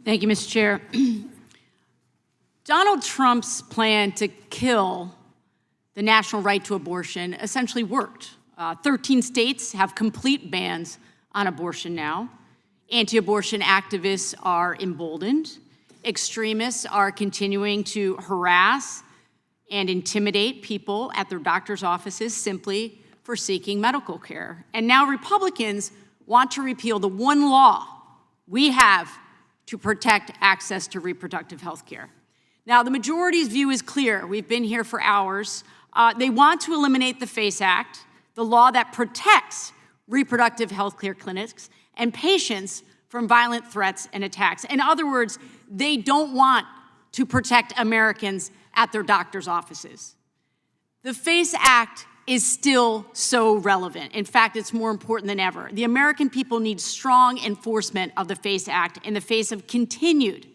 Thank you, Mr. Chair. Donald Trump's plan to kill the national right to abortion essentially worked. 13 states have complete bans on abortion now. Anti-abortion activists are emboldened. Extremists are continuing to harass and intimidate people at their doctor's offices simply for seeking medical care. And now Republicans want to repeal the one law we have to protect access to reproductive health care. Now, the majority's view is clear. We've been here for hours. They want to eliminate the FACE Act, the law that protects reproductive health care clinics and patients from violent threats and attacks. In other words, they don't want to protect Americans at their doctor's offices. The FACE Act is still so relevant. In fact, it's more important than ever. The American people need strong enforcement of the FACE Act in the face of continued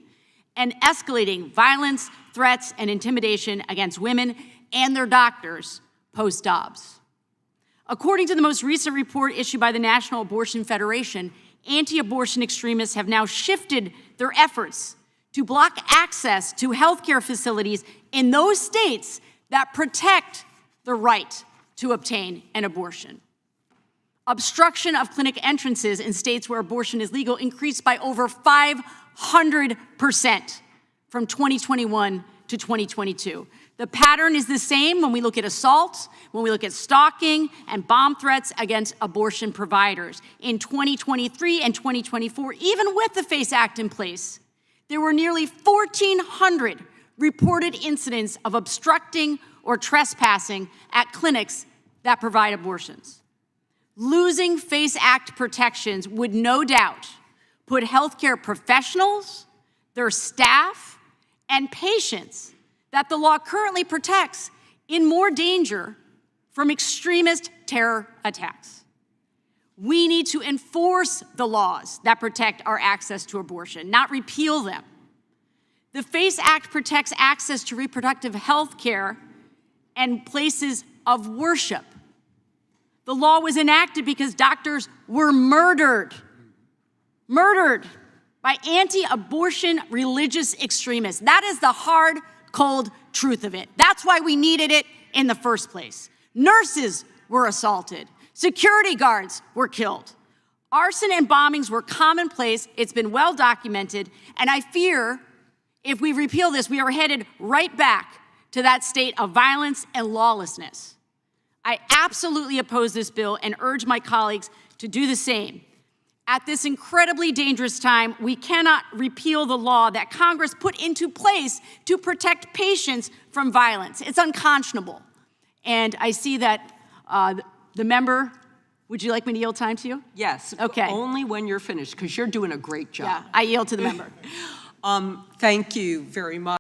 and escalating violence, threats, and intimidation against women and their doctors post-Dobbs. According to the most recent report issued by the National Abortion Federation, anti-abortion extremists have now shifted their efforts to block access to healthcare facilities in those states that protect the right to obtain an abortion. Obstruction of clinic entrances in states where abortion is legal increased by over 500% from 2021 to 2022. The pattern is the same when we look at assaults, when we look at stalking and bomb threats against abortion providers. In 2023 and 2024, even with the FACE Act in place, there were nearly 1,400 reported incidents of obstructing or trespassing at clinics that provide abortions. Losing FACE Act protections would no doubt put healthcare professionals, their staff, and patients that the law currently protects in more danger from extremist terror attacks. We need to enforce the laws that protect our access to abortion, not repeal them. The FACE Act protects access to reproductive health care and places of worship. The law was enacted because doctors were murdered by anti-abortion religious extremists. That is the hard, cold truth of it. That's why we needed it in the first place. Nurses were assaulted. Security guards were killed. Arson and bombings were commonplace. It's been well documented. And I fear if we repeal this, we are headed right back to that state of violence and lawlessness. I absolutely oppose this bill and urge my colleagues to do the same. At this incredibly dangerous time, we cannot repeal the law that Congress put into place to protect patients from violence. It's unconscionable. And I see that the member, would you like me to yield time to you? Yes. Okay. Only when you're finished, because you're doing a great job. Yeah, I yield to the member. Thank you very much.